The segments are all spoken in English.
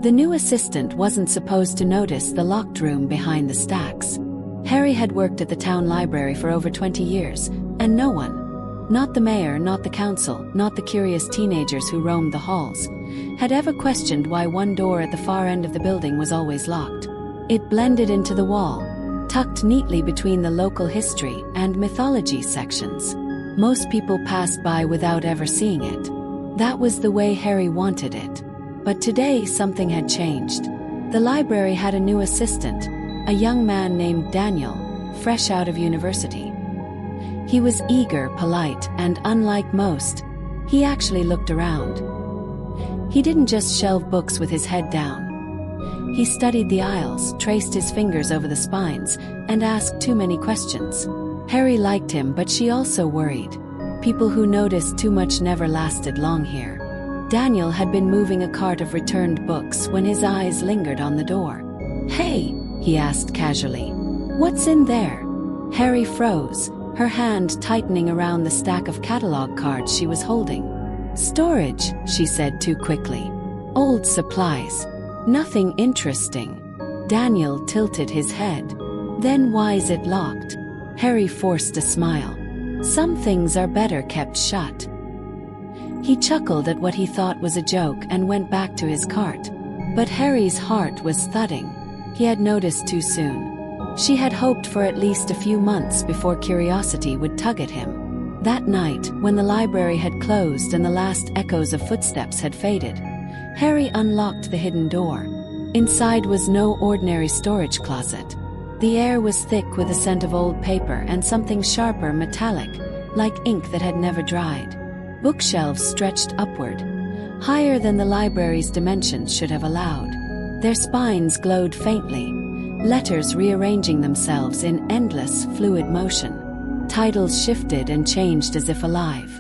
The new assistant wasn't supposed to notice the locked room behind the stacks. Harry had worked at the town library for over 20 years, and no one, not the mayor, not the council, not the curious teenagers who roamed the halls, had ever questioned why one door at the far end of the building was always locked. It blended into the wall, tucked neatly between the local history and mythology sections. Most people passed by without ever seeing it. That was the way Harry wanted it. But today something had changed. The library had a new assistant, a young man named Daniel, fresh out of university. He was eager, polite, and unlike most, he actually looked around. He didn't just shelve books with his head down. He studied the aisles, traced his fingers over the spines, and asked too many questions. Harry liked him, but she also worried. People who noticed too much never lasted long here. Daniel had been moving a cart of returned books when his eyes lingered on the door. "Hey," he asked casually. "What's in there?" Harry froze, her hand tightening around the stack of catalog cards she was holding. "Storage," she said too quickly. "Old supplies. Nothing interesting." Daniel tilted his head. "Then why's it locked?" Harry forced a smile. "Some things are better kept shut." He chuckled at what he thought was a joke and went back to his cart. But Harry's heart was thudding. He had noticed too soon. She had hoped for at least a few months before curiosity would tug at him. That night, when the library had closed and the last echoes of footsteps had faded, Harry unlocked the hidden door. Inside was no ordinary storage closet. The air was thick with the scent of old paper and something sharper, metallic, like ink that had never dried. Bookshelves stretched upward, higher than the library's dimensions should have allowed. Their spines glowed faintly, letters rearranging themselves in endless, fluid motion. Titles shifted and changed as if alive.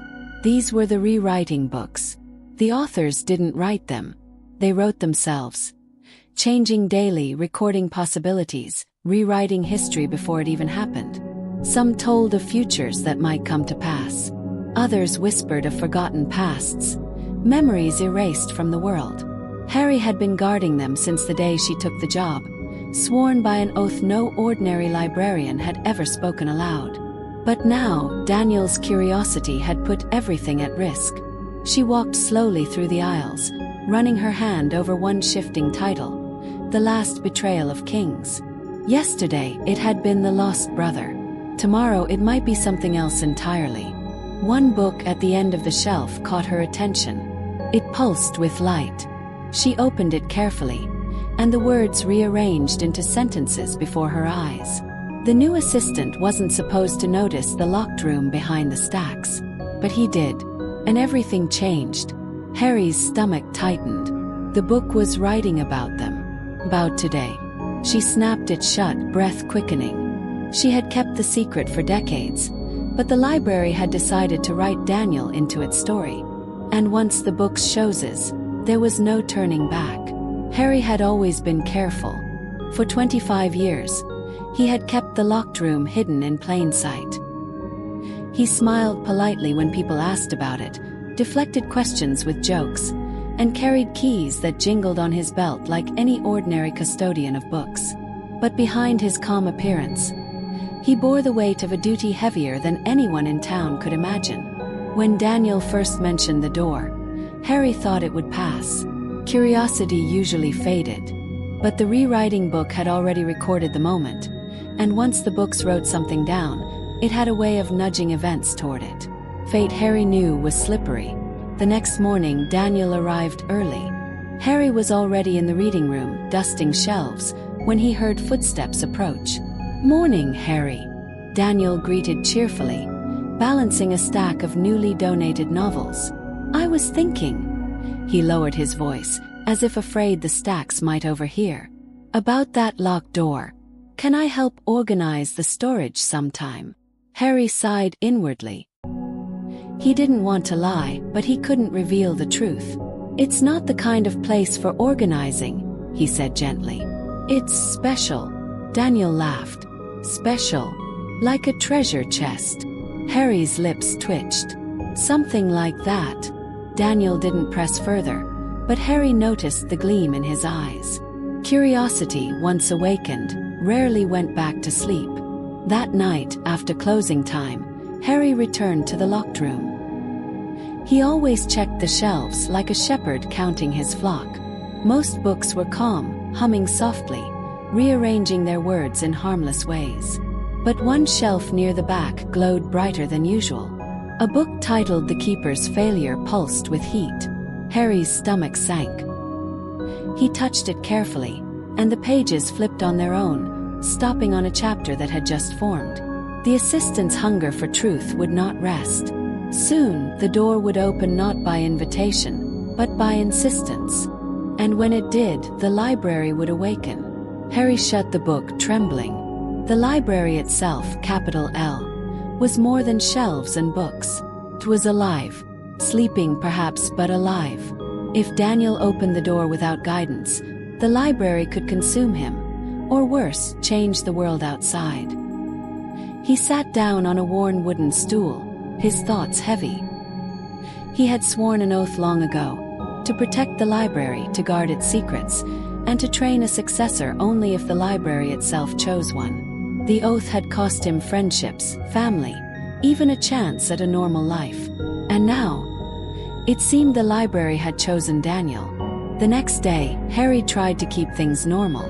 These were the rewriting books. The authors didn't write them. They wrote themselves. Changing daily, recording possibilities, rewriting history before it even happened. Some told of futures that might come to pass. Others whispered of forgotten pasts, memories erased from the world. Harry had been guarding them since the day she took the job, sworn by an oath no ordinary librarian had ever spoken aloud. But now, Daniel's curiosity had put everything at risk. She walked slowly through the aisles, running her hand over one shifting title, The Last Betrayal of Kings. Yesterday, it had been The Lost Brother. Tomorrow, it might be something else entirely. One book at the end of the shelf caught her attention. It pulsed with light. She opened it carefully, and the words rearranged into sentences before her eyes. The new assistant wasn't supposed to notice the locked room behind the stacks, but he did, and everything changed. Harry's stomach tightened. The book was writing about them. About today. She snapped it shut, breath quickening. She had kept the secret for decades, but the library had decided to write Daniel into its story. And once the book's choices, there was no turning back. Harry had always been careful. For 25 years, he had kept the locked room hidden in plain sight. He smiled politely when people asked about it, deflected questions with jokes, and carried keys that jingled on his belt like any ordinary custodian of books. But behind his calm appearance, he bore the weight of a duty heavier than anyone in town could imagine. When Daniel first mentioned the door, Harry thought it would pass. Curiosity usually faded. But the rewriting book had already recorded the moment, and once the books wrote something down, it had a way of nudging events toward it. Fate, Harry knew, was slippery. The next morning, Daniel arrived early. Harry was already in the reading room, dusting shelves, when he heard footsteps approach. "Morning, Harry," Daniel greeted cheerfully, balancing a stack of newly donated novels. "I was thinking," he lowered his voice, as if afraid the stacks might overhear, "about that locked door. Can I help organize the storage sometime?" Harry sighed inwardly. He didn't want to lie, but he couldn't reveal the truth. "It's not the kind of place for organizing," he said gently. "It's special." Daniel laughed. "Special? Like a treasure chest?" Harry's lips twitched. "Something like that." Daniel didn't press further, but Harry noticed the gleam in his eyes. Curiosity, once awakened, rarely went back to sleep. That night, after closing time, Harry returned to the locked room. He always checked the shelves like a shepherd counting his flock. Most books were calm, humming softly, rearranging their words in harmless ways. But one shelf near the back glowed brighter than usual. A book titled The Keeper's Failure pulsed with heat. Harry's stomach sank. He touched it carefully, and the pages flipped on their own, stopping on a chapter that had just formed. The assistant's hunger for truth would not rest. Soon, the door would open not by invitation, but by insistence. And when it did, the library would awaken. Harry shut the book, trembling. The library itself, capital L, was more than shelves and books. It was alive. Sleeping perhaps, but alive. If Daniel opened the door without guidance, the library could consume him, or worse, change the world outside. He sat down on a worn wooden stool, his thoughts heavy. He had sworn an oath long ago, to protect the library, to guard its secrets, and to train a successor only if the library itself chose one. The oath had cost him friendships, family, even a chance at a normal life. And now, it seemed the library had chosen Daniel. The next day, Harry tried to keep things normal.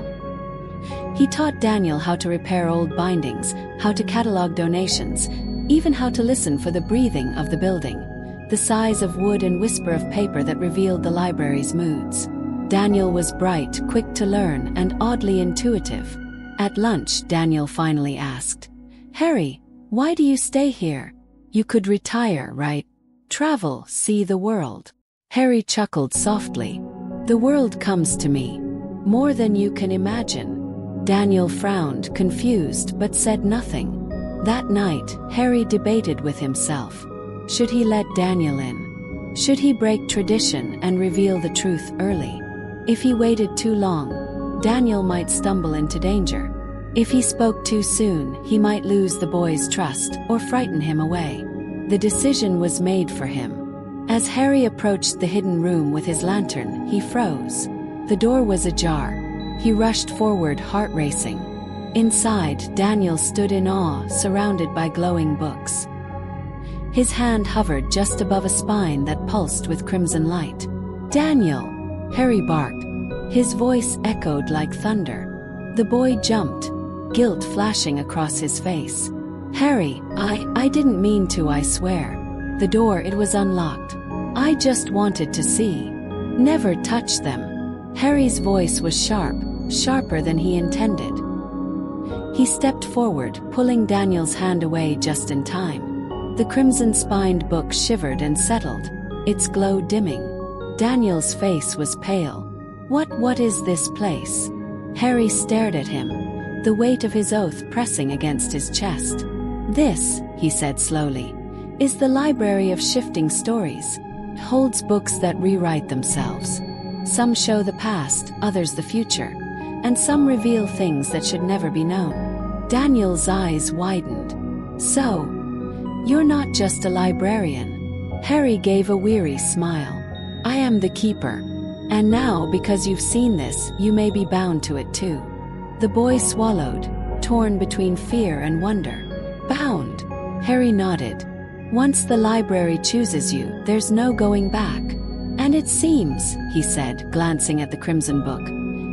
He taught Daniel how to repair old bindings, how to catalog donations, even how to listen for the breathing of the building, the sighs of wood and whisper of paper that revealed the library's moods. Daniel was bright, quick to learn, and oddly intuitive. At lunch, Daniel finally asked, "Harry, why do you stay here? You could retire, right? Travel, see the world." Harry chuckled softly. "The world comes to me. More than you can imagine." Daniel frowned, confused, but said nothing. That night, Harry debated with himself. Should he let Daniel in? Should he break tradition and reveal the truth early? If he waited too long, Daniel might stumble into danger. If he spoke too soon, he might lose the boy's trust or frighten him away. The decision was made for him. As Harry approached the hidden room with his lantern, he froze. The door was ajar. He rushed forward, heart racing. Inside, Daniel stood in awe, surrounded by glowing books. His hand hovered just above a spine that pulsed with crimson light. "Daniel!" Harry barked. His voice echoed like thunder. The boy jumped, guilt flashing across his face. "Harry, I didn't mean to, I swear. The door, it was unlocked. I just wanted to see. Never touch them." Harry's voice was sharp, sharper than he intended. He stepped forward, pulling Daniel's hand away just in time. The crimson-spined book shivered and settled, its glow dimming. Daniel's face was pale. What is this place?" Harry stared at him, the weight of his oath pressing against his chest. "This," he said slowly, "is the library of shifting stories. It holds books that rewrite themselves. Some show the past, others the future, and some reveal things that should never be known." Daniel's eyes widened. "So, you're not just a librarian." Harry gave a weary smile. "I am the keeper. And now, because you've seen this, you may be bound to it too." The boy swallowed, torn between fear and wonder. "Bound?" Harry nodded. "Once the library chooses you, there's no going back. And it seems," he said, glancing at the crimson book,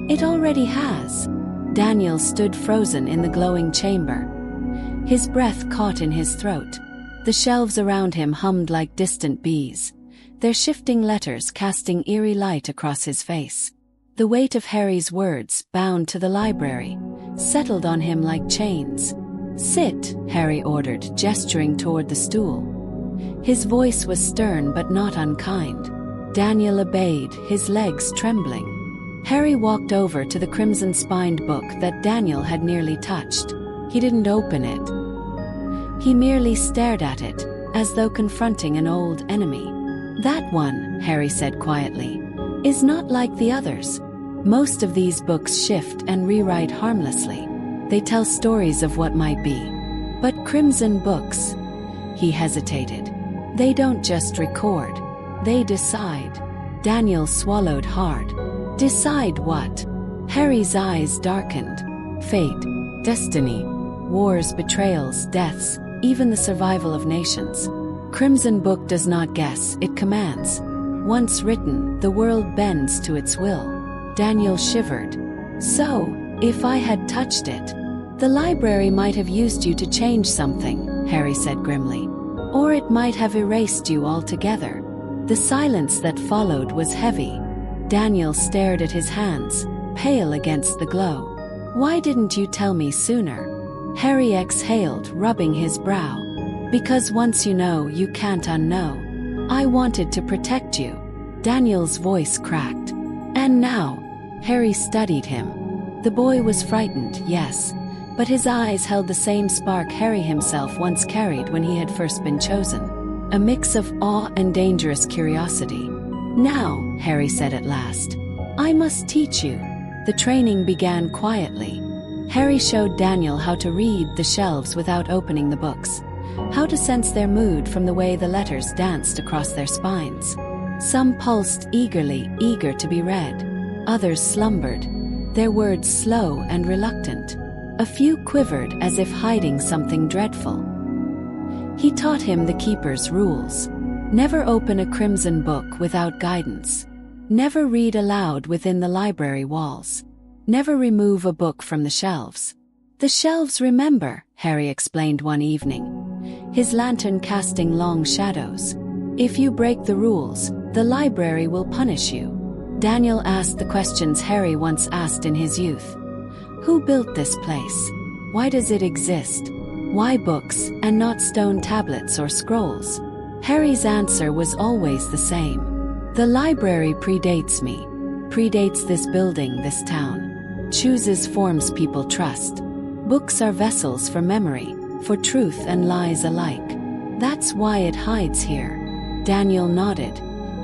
"it already has." Daniel stood frozen in the glowing chamber. His breath caught in his throat. The shelves around him hummed like distant bees, their shifting letters casting eerie light across his face. The weight of Harry's words, bound to the library, settled on him like chains. "Sit," Harry ordered, gesturing toward the stool. His voice was stern but not unkind. Daniel obeyed, his legs trembling. Harry walked over to the crimson-spined book that Daniel had nearly touched. He didn't open it. He merely stared at it, as though confronting an old enemy. "That one," Harry said quietly, "is not like the others. Most of these books shift and rewrite harmlessly. They tell stories of what might be. But crimson books," he hesitated, "they don't just record. They decide. Daniel swallowed hard. Decide what? Harry's eyes darkened. Fate, destiny, wars, betrayals, deaths, even the survival of nations. Crimson Book does not guess, it commands. Once written, the world bends to its will. Daniel shivered. So, if I had touched it, the library might have used you to change something, Harry said grimly. Or it might have erased you altogether. The silence that followed was heavy. Daniel stared at his hands, pale against the glow. Why didn't you tell me sooner? Harry exhaled, rubbing his brow. Because once you know, you can't unknow. I wanted to protect you. Daniel's voice cracked. And now? Harry studied him. The boy was frightened, yes, but his eyes held the same spark Harry himself once carried when he had first been chosen. A mix of awe and dangerous curiosity. Now, Harry said at last, I must teach you. The training began quietly. Harry showed Daniel how to read the shelves without opening the books, how to sense their mood from the way the letters danced across their spines. Some pulsed eagerly, eager to be read. Others slumbered, their words slow and reluctant. A few quivered as if hiding something dreadful. He taught him the keeper's rules. Never open a crimson book without guidance. Never read aloud within the library walls. Never remove a book from the shelves. The shelves remember, Harry explained one evening, his lantern casting long shadows. If you break the rules, the library will punish you. Daniel asked the questions Harry once asked in his youth. Who built this place? Why does it exist? Why books, and not stone tablets or scrolls? Harry's answer was always the same. The library predates me, predates this building, this town. Chooses forms people trust. Books are vessels for memory, for truth and lies alike. That's why it hides here. Daniel nodded,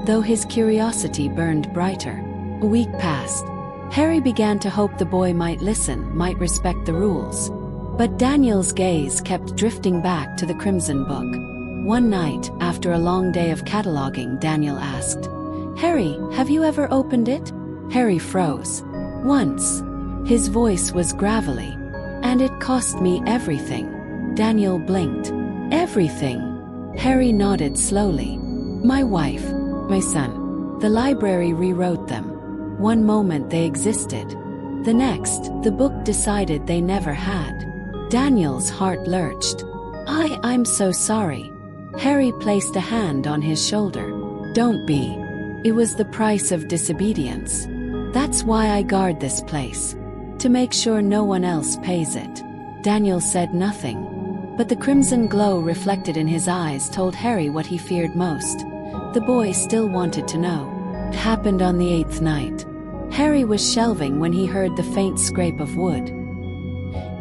though his curiosity burned brighter. A week passed. Harry began to hope the boy might listen, might respect the rules. But Daniel's gaze kept drifting back to the Crimson Book. One night, after a long day of cataloging, Daniel asked, Harry, have you ever opened it? Harry froze. Once. His voice was gravelly. And it cost me everything. Daniel blinked. Everything. Harry nodded slowly. My wife, my son. The library rewrote them. One moment they existed. The next, the book decided they never had. Daniel's heart lurched. I'm so sorry. Harry placed a hand on his shoulder. Don't be. It was the price of disobedience. That's why I guard this place. To make sure no one else pays it. Daniel said nothing. But the crimson glow reflected in his eyes told Harry what he feared most. The boy still wanted to know. It happened on the 8th night. Harry was shelving when he heard the faint scrape of wood.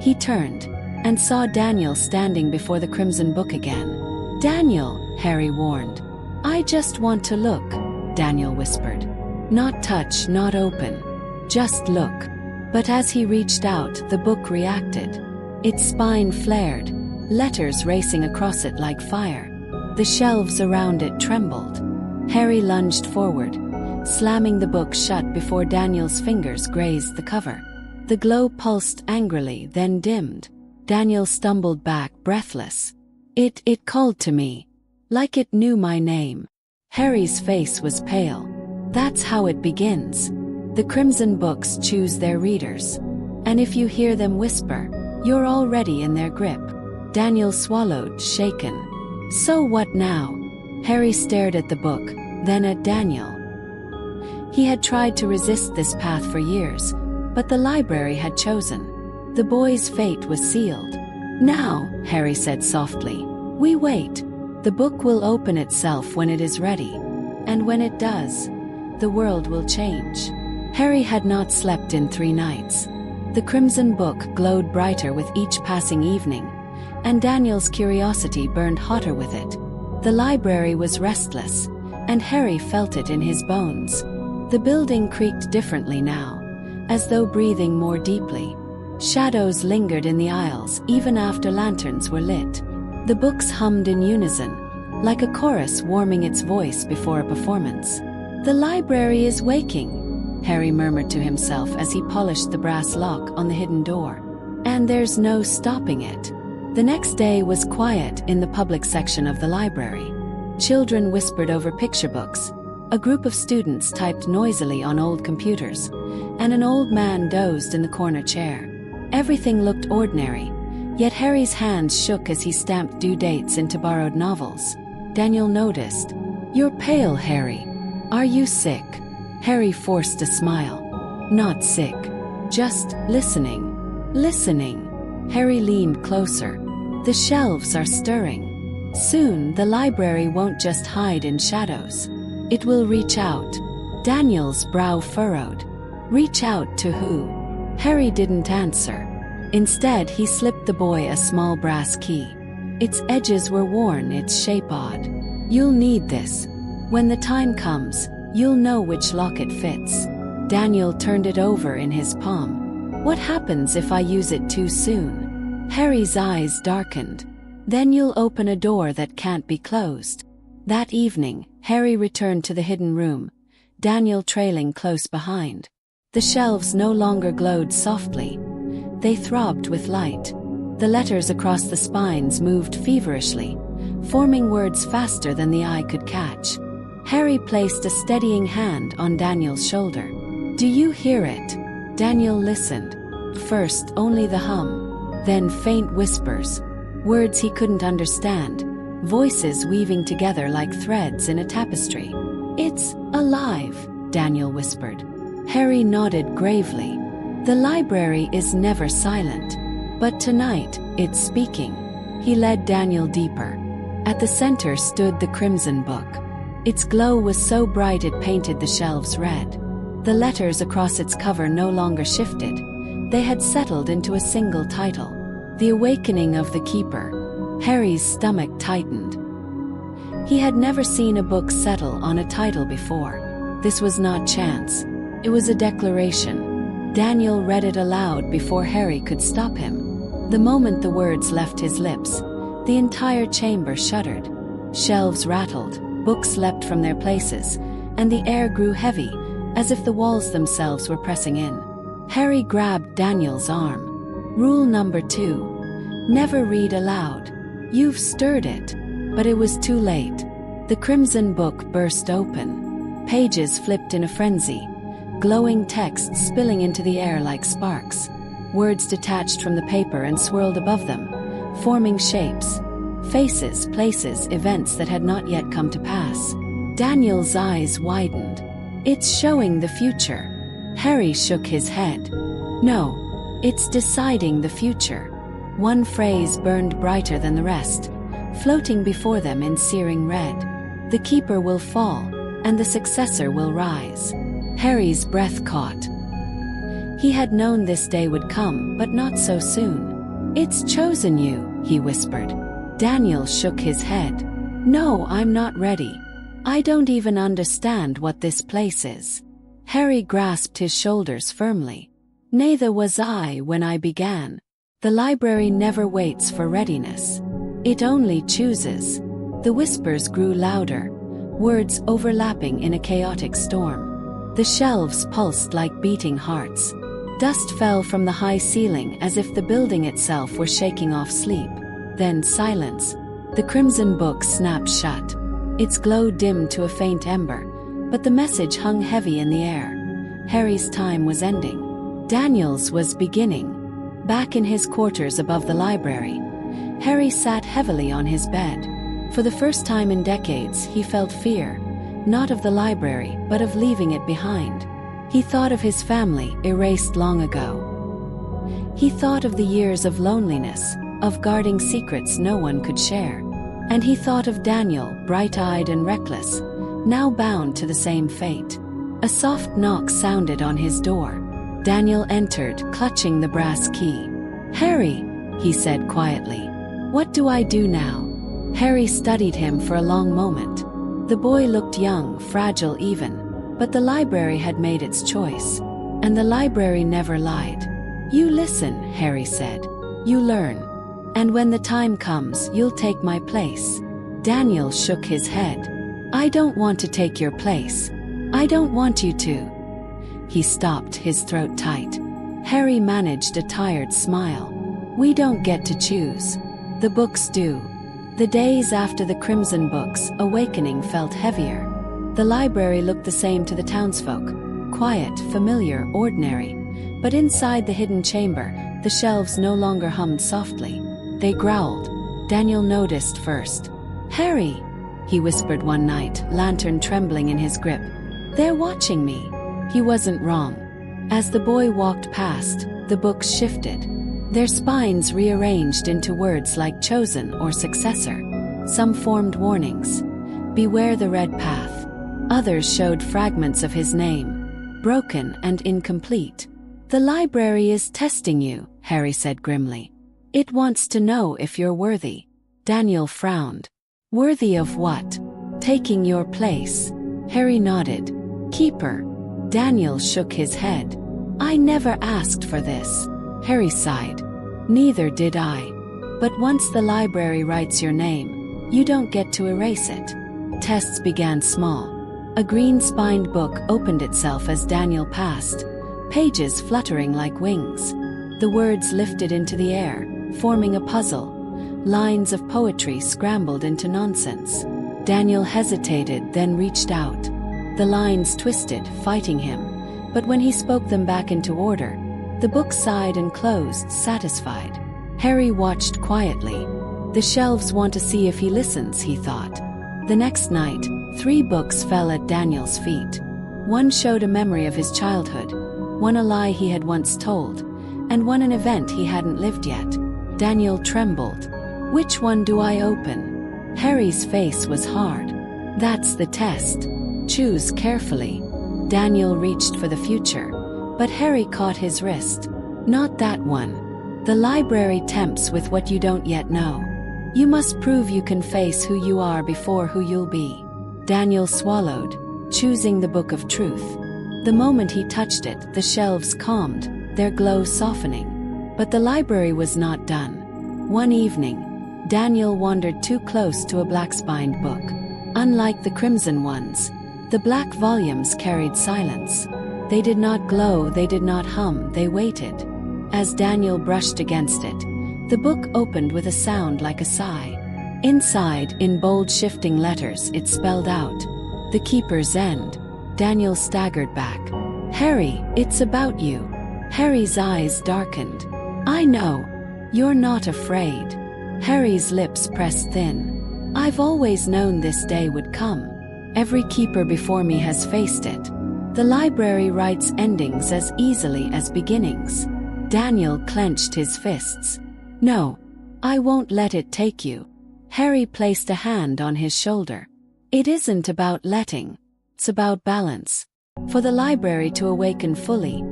He turned and saw Daniel standing before the Crimson Book again. Daniel, Harry warned. I just want to look, Daniel whispered. Not touch, not open. Just look. But as he reached out, the book reacted. Its spine flared, letters racing across it like fire. The shelves around it trembled. Harry lunged forward, slamming the book shut before Daniel's fingers grazed the cover. The glow pulsed angrily, then dimmed. Daniel stumbled back, breathless. It called to me. Like it knew my name. Harry's face was pale. That's how it begins. The Crimson Books choose their readers. And if you hear them whisper, you're already in their grip. Daniel swallowed, shaken. So what now? Harry stared at the book, then at Daniel. He had tried to resist this path for years, but the library had chosen. The boy's fate was sealed. Now, Harry said softly, we wait. The book will open itself when it is ready. And when it does, the world will change. Harry had not slept in 3 nights. The Crimson Book glowed brighter with each passing evening, and Daniel's curiosity burned hotter with it. The library was restless, and Harry felt it in his bones. The building creaked differently now, as though breathing more deeply. Shadows lingered in the aisles even after lanterns were lit. The books hummed in unison, like a chorus warming its voice before a performance. The library is waking, Harry murmured to himself as he polished the brass lock on the hidden door. And there's no stopping it. The next day was quiet in the public section of the library. Children whispered over picture books. A group of students typed noisily on old computers, and an old man dozed in the corner chair. Everything looked ordinary, yet Harry's hands shook as he stamped due dates into borrowed novels. Daniel noticed. "You're pale, Harry. Are you sick?" Harry forced a smile. "Not sick. Just listening." Listening. Harry leaned closer. The shelves are stirring. Soon the library won't just hide in shadows. It will reach out. Daniel's brow furrowed. Reach out to who? Harry didn't answer. Instead, he slipped the boy a small brass key. Its edges were worn, its shape odd. "You'll need this. When the time comes, you'll know which lock it fits." Daniel turned it over in his palm. "What happens if I use it too soon?" Harry's eyes darkened. "Then you'll open a door that can't be closed." That evening, Harry returned to the hidden room, Daniel trailing close behind. The shelves no longer glowed softly. They throbbed with light. The letters across the spines moved feverishly, forming words faster than the eye could catch. Harry placed a steadying hand on Daniel's shoulder. "Do you hear it?" Daniel listened. First only the hum, then faint whispers, words he couldn't understand, voices weaving together like threads in a tapestry. "It's alive," Daniel whispered. Harry nodded gravely. The library is never silent, but tonight, it's speaking. He led Daniel deeper. At the center stood the Crimson Book. Its glow was so bright it painted the shelves red. The letters across its cover no longer shifted. They had settled into a single title, The Awakening of the Keeper. Harry's stomach tightened. He had never seen a book settle on a title before. This was not chance. It was a declaration. Daniel read it aloud before Harry could stop him. The moment the words left his lips, the entire chamber shuddered. Shelves rattled, books leapt from their places, and the air grew heavy, as if the walls themselves were pressing in. Harry grabbed Daniel's arm. "Rule number 2. Never read aloud. You've stirred it." But it was too late. The Crimson Book burst open. Pages flipped in a frenzy, glowing text spilling into the air like sparks. Words detached from the paper and swirled above them, forming shapes, faces, places, events that had not yet come to pass. Daniel's eyes widened. "It's showing the future." Harry shook his head. "No, it's deciding the future." One phrase burned brighter than the rest, floating before them in searing red. "The keeper will fall, and the successor will rise." Harry's breath caught. He had known this day would come, but not so soon. "It's chosen you," he whispered. Daniel shook his head. "No, I'm not ready. I don't even understand what this place is." Harry grasped his shoulders firmly. "Neither was I when I began. The library never waits for readiness. It only chooses." The whispers grew louder, words overlapping in a chaotic storm. The shelves pulsed like beating hearts. Dust fell from the high ceiling as if the building itself were shaking off sleep. Then silence. The Crimson Book snapped shut. Its glow dimmed to a faint ember, but the message hung heavy in the air. Harry's time was ending. Daniel's was beginning. Back in his quarters above the library, Harry sat heavily on his bed. For the first time in decades, he felt fear, not of the library, but of leaving it behind. He thought of his family, erased long ago. He thought of the years of loneliness, of guarding secrets no one could share. And he thought of Daniel, bright-eyed and reckless, now bound to the same fate. A soft knock sounded on his door. Daniel entered, clutching the brass key. "Harry," he said quietly, "what do I do now?" Harry studied him for a long moment. The boy looked young, fragile even, but the library had made its choice. And the library never lied. "You listen," Harry said. "You learn. And when the time comes, you'll take my place." Daniel shook his head. "I don't want to take your place. I don't want you to. He stopped, his throat tight. Harry managed a tired smile. We don't get to choose. The books do. The days after the Crimson Book's awakening felt heavier. The library looked the same to the townsfolk. Quiet, familiar, ordinary. But inside the hidden chamber, the shelves no longer hummed softly. They growled. Daniel noticed first. Harry, he whispered one night, lantern trembling in his grip. They're watching me. He wasn't wrong. As the boy walked past, the books shifted. Their spines rearranged into words like chosen or successor. Some formed warnings. Beware the red path. Others showed fragments of his name, broken and incomplete. The library is testing you, Harry said grimly. It wants to know if you're worthy. Daniel frowned. Worthy of what? Taking your place. Harry nodded. Keeper. Daniel shook his head. I never asked for this. Harry sighed. Neither did I. But once the library writes your name, you don't get to erase it. Tests began small. A green-spined book opened itself as Daniel passed, pages fluttering like wings. The words lifted into the air, forming a puzzle. Lines of poetry scrambled into nonsense. Daniel hesitated, then reached out. The lines twisted, fighting him, but when he spoke them back into order, the book sighed and closed, satisfied. Harry watched quietly. The shelves want to see if he listens, he thought. The next night, 3 books fell at Daniel's feet. One showed a memory of his childhood, one a lie he had once told, and one an event he hadn't lived yet. Daniel trembled. Which one do I open? Harry's face was hard. That's the test. Choose carefully. Daniel reached for the future, but Harry caught his wrist. Not that one. The library tempts with what you don't yet know. You must prove you can face who you are before who you'll be. Daniel swallowed, choosing the Book of Truth. The moment he touched it, the shelves calmed, their glow softening. But the library was not done. One evening, Daniel wandered too close to a black-spined book. Unlike the crimson ones, the black volumes carried silence. They did not glow, they did not hum, they waited. As Daniel brushed against it, the book opened with a sound like a sigh. Inside, in bold shifting letters, it spelled out, "The Keeper's End." Daniel staggered back. "Harry, it's about you." Harry's eyes darkened. "I know. You're not afraid." Harry's lips pressed thin. "I've always known this day would come. Every keeper before me has faced it. The library writes endings as easily as beginnings." Daniel clenched his fists. "No, I won't let it take you." Harry placed a hand on his shoulder. "It isn't about letting. It's about balance. For the library to awaken fully,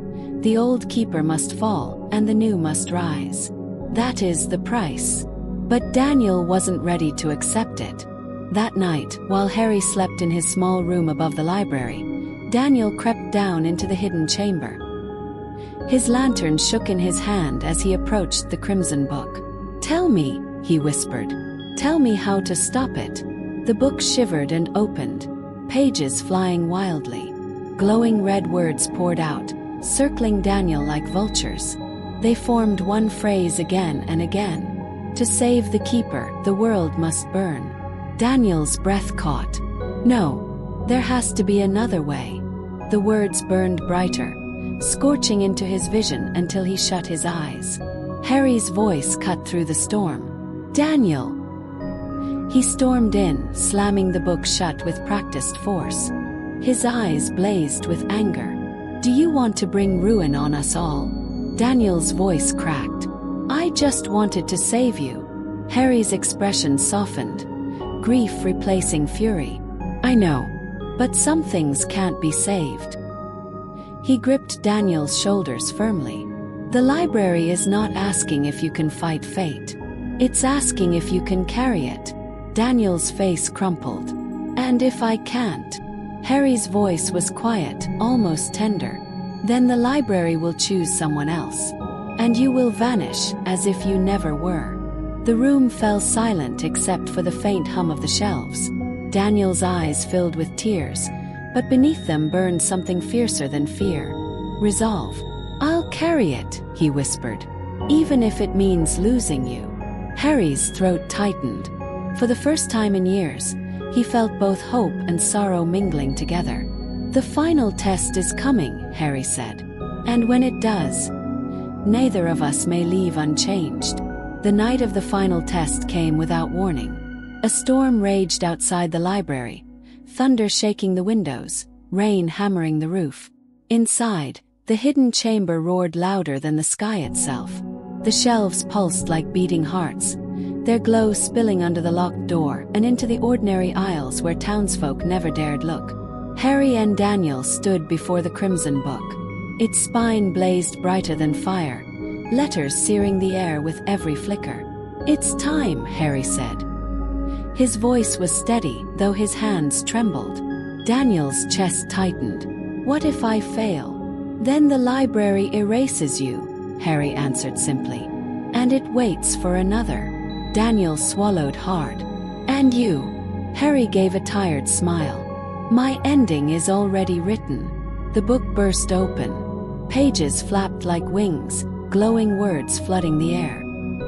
the old keeper must fall and the new must rise. That is the price." But Daniel wasn't ready to accept it. That night, while Harry slept in his small room above the library, Daniel crept down into the hidden chamber. His lantern shook in his hand as he approached the crimson book. "Tell me," he whispered. "Tell me how to stop it." The book shivered and opened, pages flying wildly. Glowing red words poured out, circling Daniel like vultures. They formed one phrase again and again. "To save the keeper, the world must burn." Daniel's breath caught. No, there has to be another way. The words burned brighter, scorching into his vision until he shut his eyes. Harry's voice cut through the storm. "Daniel!" He stormed in, slamming the book shut with practiced force. His eyes blazed with anger. "Do you want to bring ruin on us all?" Daniel's voice cracked. "I just wanted to save you." Harry's expression softened, grief replacing fury. "I know, but some things can't be saved." He gripped Daniel's shoulders firmly. "The library is not asking if you can fight fate. It's asking if you can carry it." Daniel's face crumpled. "And if I can't?" Harry's voice was quiet, almost tender. "Then the library will choose someone else. And you will vanish, as if you never were." The room fell silent except for the faint hum of the shelves. Daniel's eyes filled with tears, but beneath them burned something fiercer than fear. Resolve. "I'll carry it," he whispered, "even if it means losing you." Harry's throat tightened. For the first time in years, he felt both hope and sorrow mingling together. "The final test is coming," Harry said. "And when it does, neither of us may leave unchanged." The night of the final test came without warning. A storm raged outside the library, thunder shaking the windows, rain hammering the roof. Inside, the hidden chamber roared louder than the sky itself. The shelves pulsed like beating hearts, their glow spilling under the locked door and into the ordinary aisles where townsfolk never dared look. Harry and Daniel stood before the crimson book. Its spine blazed brighter than fire, letters searing the air with every flicker. "It's time," Harry said. His voice was steady, though his hands trembled. Daniel's chest tightened. "What if I fail?" "Then the library erases you," Harry answered simply. "And it waits for another." Daniel swallowed hard. "And you?" Harry gave a tired smile. "My ending is already written." The book burst open. Pages flapped like wings, glowing words flooding the air.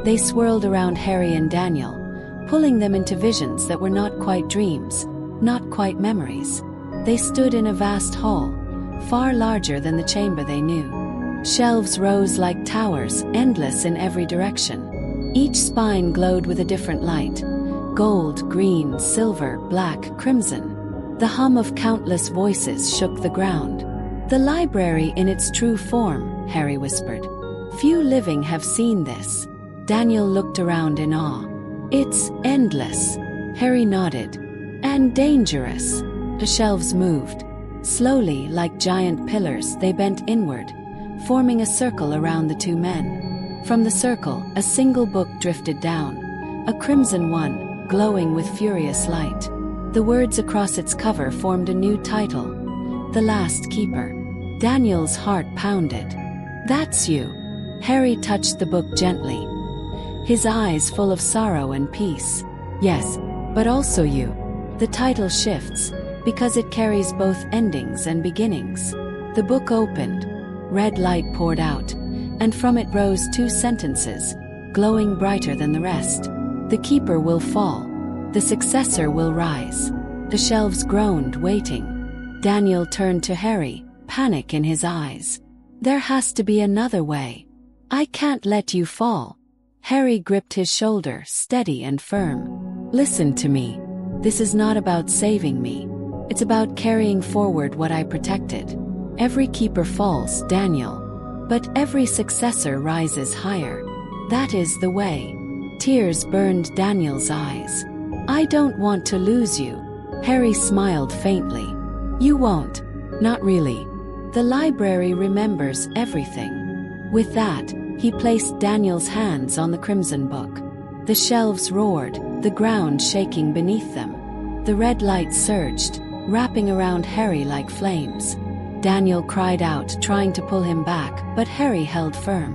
They swirled around Harry and Daniel, pulling them into visions that were not quite dreams, not quite memories. They stood in a vast hall, far larger than the chamber they knew. Shelves rose like towers, endless in every direction. Each spine glowed with a different light: gold, green, silver, black, crimson. The hum of countless voices shook the ground. "The library in its true form," Harry whispered. "Few living have seen this." Daniel looked around in awe. "It's endless," Harry nodded. "And dangerous." The shelves moved. Slowly, like giant pillars, they bent inward, forming a circle around the two men. From the circle, a single book drifted down, a crimson one, glowing with furious light. The words across its cover formed a new title: The Last Keeper. Daniel's heart pounded. "That's you." Harry touched the book gently, his eyes full of sorrow and peace. "Yes, but also you." The title shifts, because it carries both endings and beginnings. The book opened, red light poured out, and from it rose two sentences, glowing brighter than the rest. "The keeper will fall. The successor will rise." The shelves groaned, waiting. Daniel turned to Harry, panic in his eyes. "There has to be another way. I can't let you fall." Harry gripped his shoulder, steady and firm. "Listen to me. This is not about saving me. It's about carrying forward what I protected. Every keeper falls, Daniel, but every successor rises higher. That is the way." Tears burned Daniel's eyes. "I don't want to lose you." Harry smiled faintly. "You won't." "Not really. The library remembers everything." With that, he placed Daniel's hands on the crimson book. The shelves roared, the ground shaking beneath them. The red light surged, wrapping around Harry like flames. Daniel cried out, trying to pull him back, but Harry held firm.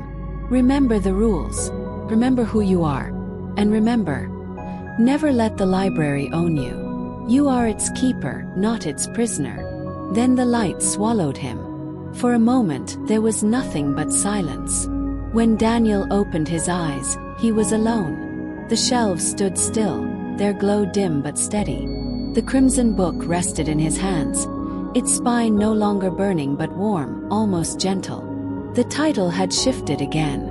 "Remember the rules. Remember who you are. And remember, never let the library own you. You are its keeper, not its prisoner." Then the light swallowed him. For a moment, there was nothing but silence. When Daniel opened his eyes, he was alone. The shelves stood still, their glow dim but steady. The crimson book rested in his hands, its spine no longer burning but warm, almost gentle. The title had shifted again.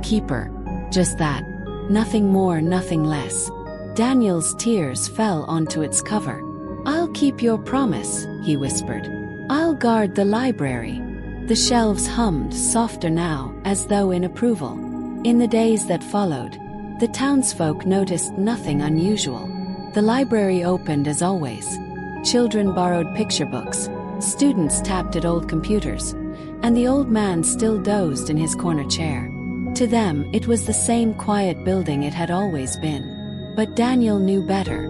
Keeper. Just that. Nothing more, nothing less. Daniel's tears fell onto its cover. "I'll keep your promise," he whispered. "I'll guard the library." The shelves hummed, softer now, as though in approval. In the days that followed, the townsfolk noticed nothing unusual. The library opened as always. Children borrowed picture books, students tapped at old computers, and the old man still dozed in his corner chair. To them, it was the same quiet building it had always been. But Daniel knew better.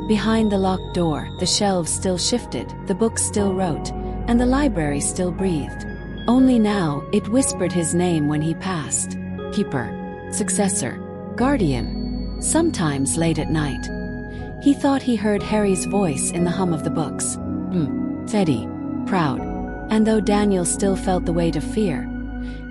Behind the locked door, the shelves still shifted, the books still wrote, and the library still breathed. Only now, it whispered his name when he passed. Keeper, successor, guardian. Sometimes late at night, he thought he heard Harry's voice in the hum of the books. steady, proud, and though Daniel still felt the weight of fear,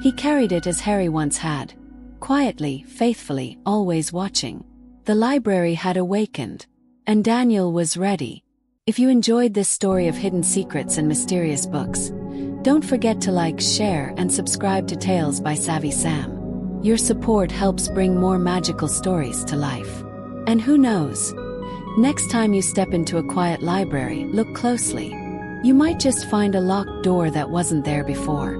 he carried it as Harry once had, quietly, faithfully, always watching. The library had awakened, and Daniel was ready. If you enjoyed this story of hidden secrets and mysterious books, don't forget to like, share, and subscribe to Tales by Savvy Sam. Your support helps bring more magical stories to life. And who knows? Next time you step into a quiet library, look closely. You might just find a locked door that wasn't there before.